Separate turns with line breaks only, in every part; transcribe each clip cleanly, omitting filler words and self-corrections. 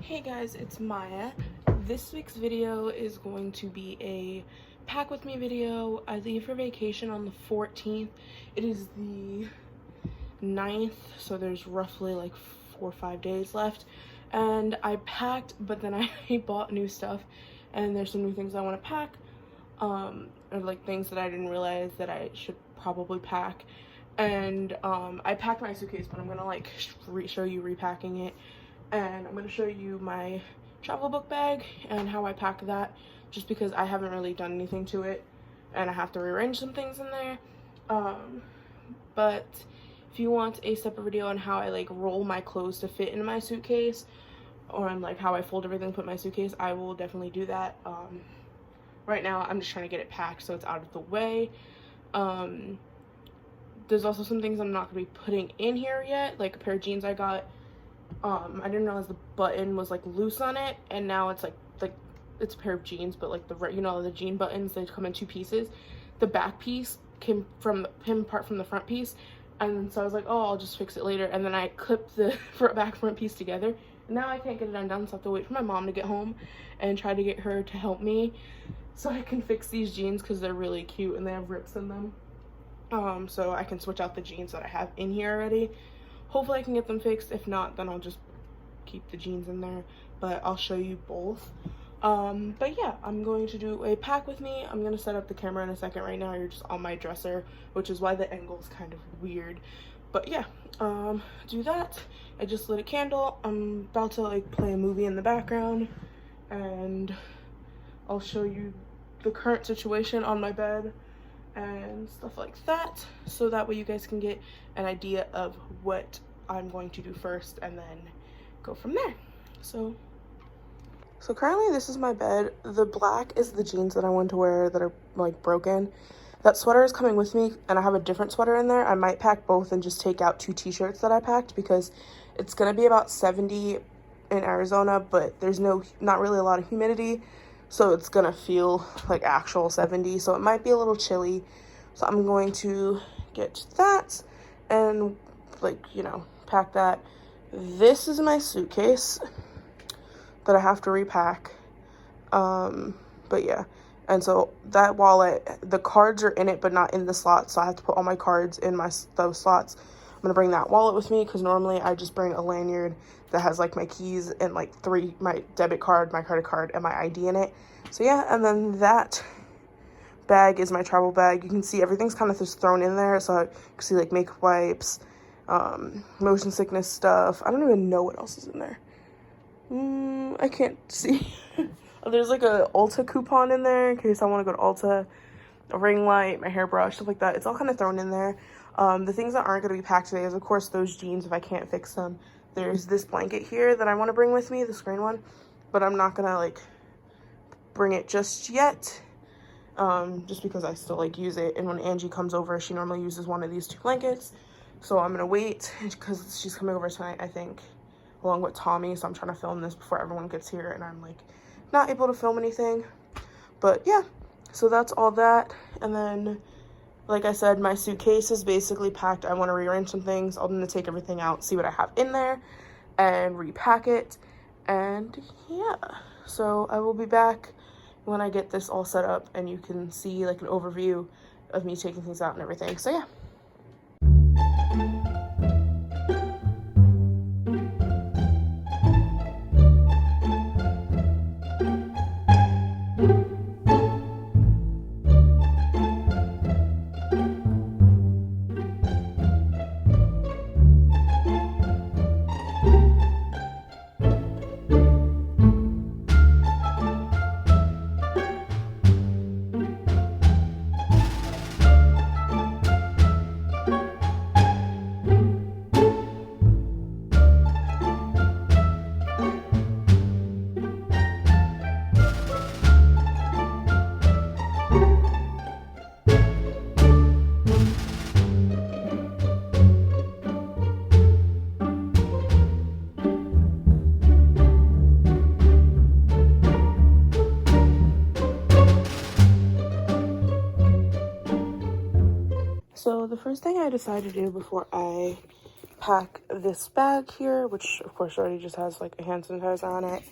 Hey guys, it's Maya. This week's video is going to be a pack with me video. I leave for vacation on the 14th. It is the 9th, so there's roughly like 4 or 5 days left. And I packed, but then I bought new stuff, and there's some new things I want to pack. Or like things that I didn't realize that I should probably pack. And I packed my suitcase, but I'm gonna like show you repacking it. And I'm going to show you my travel book bag and how I pack that, just because I haven't really done anything to it and I have to rearrange some things in there. But if you want a separate video on how I like roll my clothes to fit in my suitcase, or on like how I fold everything, put my suitcase, I will definitely do that. Right now I'm just trying to get it packed so it's out of the way. There's also some things I'm not going to be putting in here yet, like a pair of jeans I got. I didn't realize the button was like loose on it, and now it's like it's a pair of jeans, but like the jean buttons, they come in 2 pieces. The back piece came apart from the front piece, and so I was like, oh, I'll just fix it later. And then I clipped the front piece together, and now I can't get it undone, so I have to wait for my mom to get home and try to get her to help me so I can fix these jeans, because they're really cute and they have rips in them. So I can switch out the jeans that I have in here already. Hopefully I can get them fixed. If not, then I'll just keep the jeans in there, but I'll show you both. But yeah, I'm going to do a pack with me. I'm going to set up the camera in a second. Right now you're just on my dresser, which is why the angle is kind of weird. But yeah, do that. I just lit a candle. I'm about to like play a movie in the background, and I'll show you the current situation on my bed and stuff like that, so that way you guys can get an idea of what I'm going to do first and then go from there. So currently this is my bed. The black is the jeans that I want to wear that are like broken. That sweater is coming with me, and I have a different sweater in there. I might pack both and just take out 2 t-shirts that I packed, because it's gonna be about 70 in Arizona, but there's not really a lot of humidity, so it's gonna feel like actual 70, so it might be a little chilly. So I'm going to get that and pack that. This is my suitcase that I have to repack. But yeah, and so that wallet, the cards are in it but not in the slots, so I have to put all my cards in those slots. I'm gonna bring that wallet with me, because normally I just bring a lanyard that has like my keys and like my debit card, my credit card, and my ID in it. So yeah, and then that bag is my travel bag. You can see everything's kind of just thrown in there, so you can see like makeup wipes, motion sickness stuff. I don't even know what else is in there. I can't see. There's like a Ulta coupon in there in case I want to go to Ulta, a ring light, my hairbrush, stuff like that. It's all kind of thrown in there. The things that aren't going to be packed today is, of course, those jeans if I can't fix them. There's this blanket here that I want to bring with me, the screen one, but I'm not going to like bring it just yet, just because I still like use it. And when Angie comes over, she normally uses one of these 2 blankets, so I'm going to wait because she's coming over tonight, I think, along with Tommy. So I'm trying to film this before everyone gets here, and I'm like not able to film anything. But yeah, so that's all that. And then, like I said, my suitcase is basically packed. I want to rearrange some things. I'm going to take everything out, see what I have in there, and repack it. And yeah, so I will be back when I get this all set up, and you can see like an overview of me taking things out and everything. So yeah. So the first thing I decided to do before I pack this bag here, which of course already just has like a hand sanitizer on it,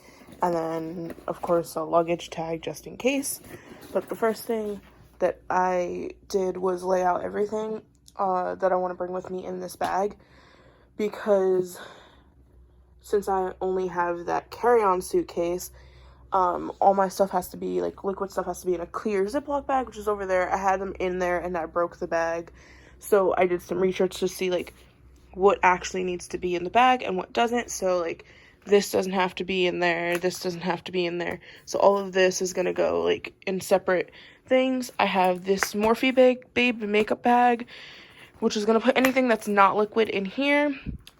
and then of course a luggage tag just in case. But the first thing that I did was lay out everything that I want to bring with me in this bag, because since I only have that carry-on suitcase, all my stuff has to be, like, liquid stuff has to be in a clear Ziploc bag, which is over there. I had them in there, and that broke the bag. So I did some research to see, like, what actually needs to be in the bag and what doesn't. So, like, this doesn't have to be in there. This doesn't have to be in there. So all of this is going to go, like, in separate things. I have this Morphe Babe makeup bag, which is going to put anything that's not liquid in here.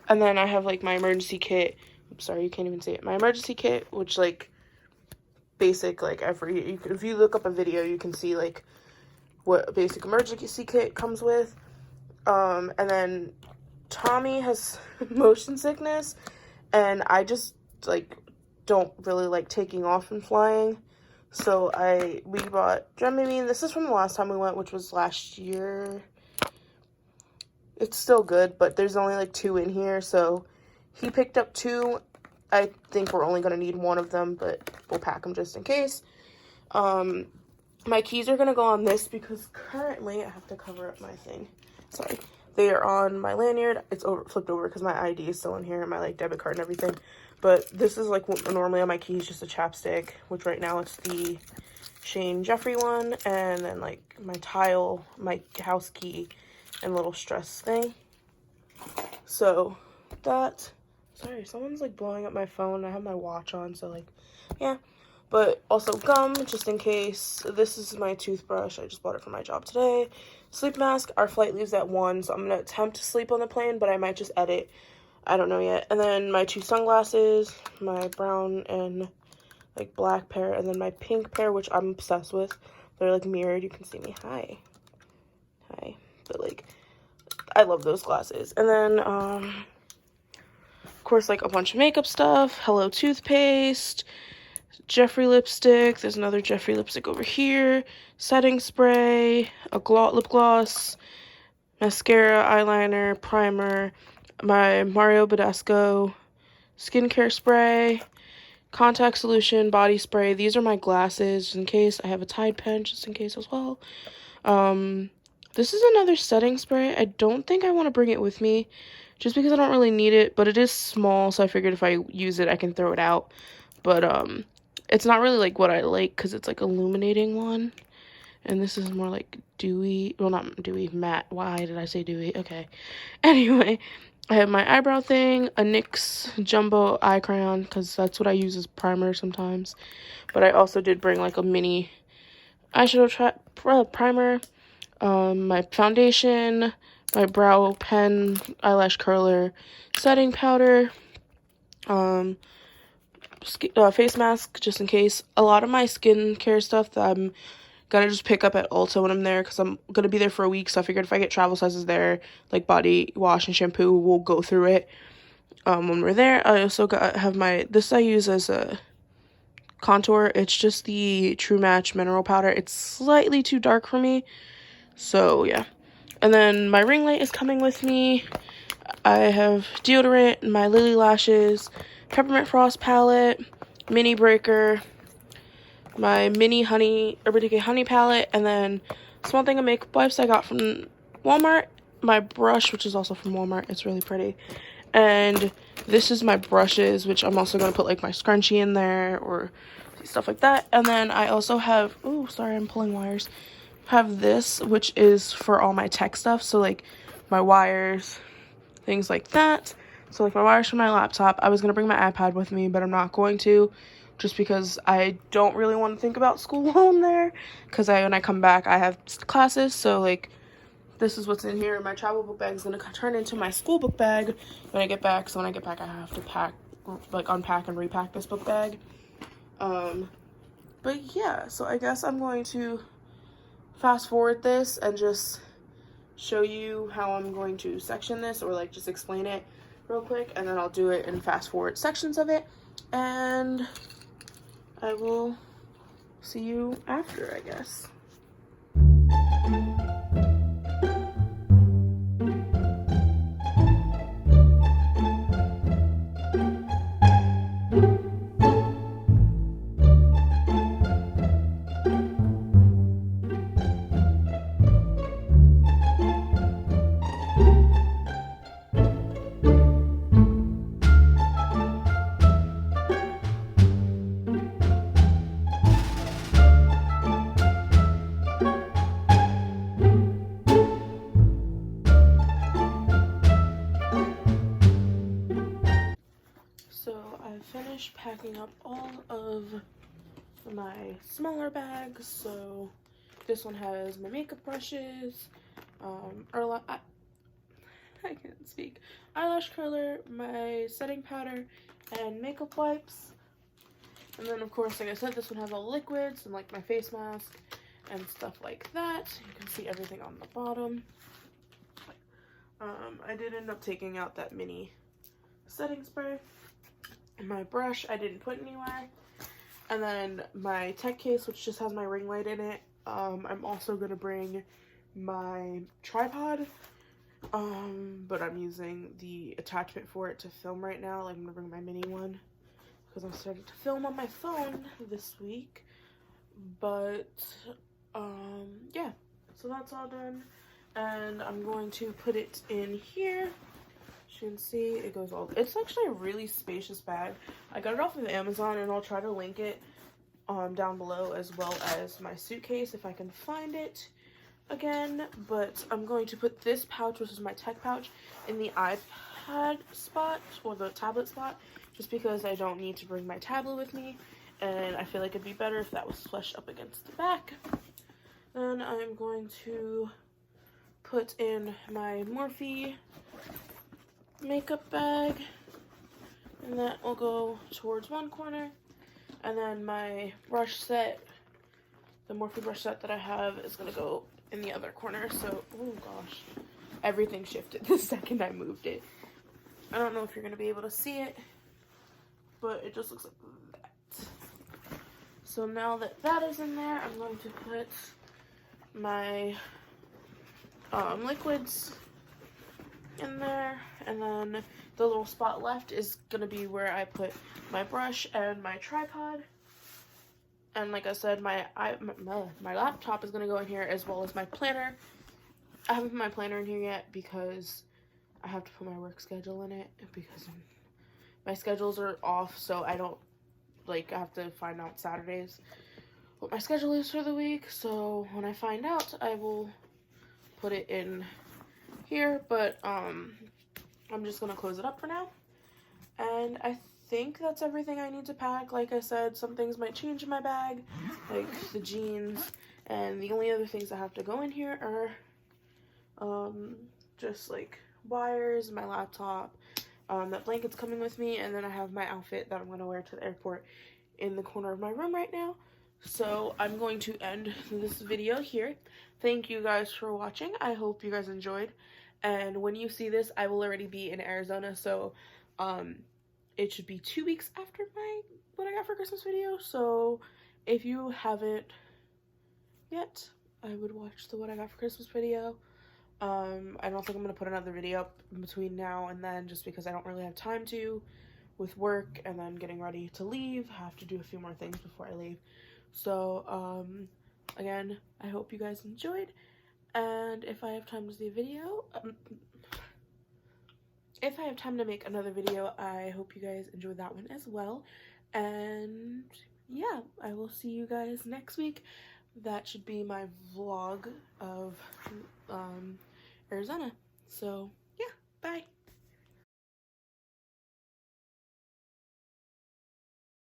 And then I have, like, my emergency kit. I'm sorry, you can't even see it. My emergency kit, which, like, basic, like, if you look up a video, you can see, like, what a basic emergency kit comes with. And then Tommy has motion sickness, and I just, like, don't really like taking off and flying. So we bought Dramamine. This is from the last time we went, which was last year. It's still good, but there's only like 2 in here, so he picked up 2. I think we're only going to need 1 of them, but we'll pack them just in case. My keys are going to go on this because currently I have to cover up my thing. Sorry. They are on my lanyard. It's flipped over because my ID is still in here and my, like, debit card and everything. But this is, like, normally on my keys, just a chapstick, which right now it's the Shane Jeffrey one. And then, like, my tile, my house key, and little stress thing. So that, sorry, someone's like blowing up my phone. I have my watch on, so like, yeah. But also gum, just in case. This is my toothbrush. I just bought it for my job today. Sleep mask. Our flight leaves at 1, so I'm gonna attempt to sleep on the plane, but I might just edit. I don't know yet. And then my 2 sunglasses, my brown and like black pair, and then my pink pair, which I'm obsessed with. They're like mirrored. You can see me. Hi. But like, I love those glasses. And then of course, like, a bunch of makeup stuff. Hello toothpaste, Jeffree lipstick. There's another Jeffree lipstick over here. Setting spray, a lip gloss, mascara, eyeliner, primer, my Mario Badescu skincare spray, contact solution, body spray. These are my glasses, just in case. I have a Tide pen, just in case as well. This is another setting spray. I don't think I want to bring it with me, just because I don't really need it, but it is small, so I figured if I use it, I can throw it out. But, it's not really, like, what I like, because it's, like, illuminating one. And this is more, like, dewy. Well, not dewy, matte. Why did I say dewy? Okay. Anyway, I have my eyebrow thing, a NYX Jumbo eye crayon, because that's what I use as primer sometimes. But I also did bring, like, a mini eyeshadow primer, my foundation, my brow pen, eyelash curler, setting powder, face mask, just in case. A lot of my skincare stuff that I'm gonna just pick up at Ulta when I'm there, because I'm gonna be there for a week, so I figured if I get travel sizes there, like body wash and shampoo, we'll go through it when we're there. I also have this I use as a contour. It's just the True Match mineral powder. It's slightly too dark for me, so yeah. And then my ring light is coming with me. I have deodorant, my Lily Lashes, Peppermint Frost palette, mini breaker, my mini Urban Decay honey palette, and then small thing of makeup wipes I got from Walmart. My brush, which is also from Walmart. It's really pretty. And this is my brushes, which I'm also going to put, like, my scrunchie in there or stuff like that. And then I also have, oh, sorry, I'm pulling wires. Have this, which is for all my tech stuff. So, like, my wires, things like that. So, like, my wires from my laptop. I was going to bring my iPad with me, but I'm not going to, just because I don't really want to think about school while I'm there. Because when I come back, I have classes. So, like, this is what's in here. My travel book bag is going to turn into my school book bag when I get back. So, when I get back, I have to unpack and repack this book bag. But, yeah. So, I guess I'm going to fast forward this and just show you how I'm going to section this, or, like, just explain it real quick, and then I'll do it in fast forward sections of it, and I will see you after, I guess. finished packing up all of my smaller bags. So this one has my makeup brushes, I can't speak, eyelash curler, my setting powder, and makeup wipes. And then of course, like I said, this one has all liquids and like my face mask and stuff like that. You can see everything on the bottom. I did end up taking out that mini setting spray. My brush I didn't put anywhere. And then my tech case, which just has my ring light in it. I'm also gonna bring my tripod, but I'm using the attachment for it to film right now. Like, I'm gonna bring my mini one because I'm starting to film on my phone this week. But yeah, so that's all done, and I'm going to put it in here. As you can see, it goes all, it's actually a really spacious bag. I got it off of Amazon, and I'll try to link it down below, as well as my suitcase if I can find it again. But I'm going to put this pouch, which is my tech pouch, in the iPad spot, or the tablet spot, just because I don't need to bring my tablet with me, and I feel like it'd be better if that was flushed up against the back. Then I'm going to put in my Morphe makeup bag, and that will go towards one corner. And then my brush set, the Morphe brush set that I have, is going to go in the other corner. So, oh gosh, everything shifted the second I moved it. I don't know if you're going to be able to see it, but it just looks like that. So now that that is in there, I'm going to put my liquids in there, and then the little spot left is gonna be where I put my brush and my tripod. And like I said, my laptop is gonna go in here, as well as my planner. I haven't put my planner in here yet because I have to put my work schedule in it, because my schedules are off, so I don't, like, I have to find out Saturdays what my schedule is for the week. So when I find out, I will put it in here. But I'm just gonna close it up for now, and I think that's everything I need to pack. Like I said, some things might change in my bag, like the jeans, and the only other things that have to go in here are just like wires, my laptop, that blanket's coming with me, and then I have my outfit that I'm gonna wear to the airport in the corner of my room right now. So I'm going to end this video here. Thank you guys for watching. I hope you guys enjoyed. And when you see this, I will already be in Arizona. So it should be 2 weeks after my What I Got for Christmas video. So if you haven't yet, I would watch the What I Got for Christmas video. I don't think I'm going to put another video up in between now and then, just because I don't really have time to, with work and then getting ready to leave. I have to do a few more things before I leave. So, again, I hope you guys enjoyed, and if I have time to do a video, if I have time to make another video, I hope you guys enjoy that one as well. And yeah, I will see you guys next week. That should be my vlog of Arizona. So yeah, bye.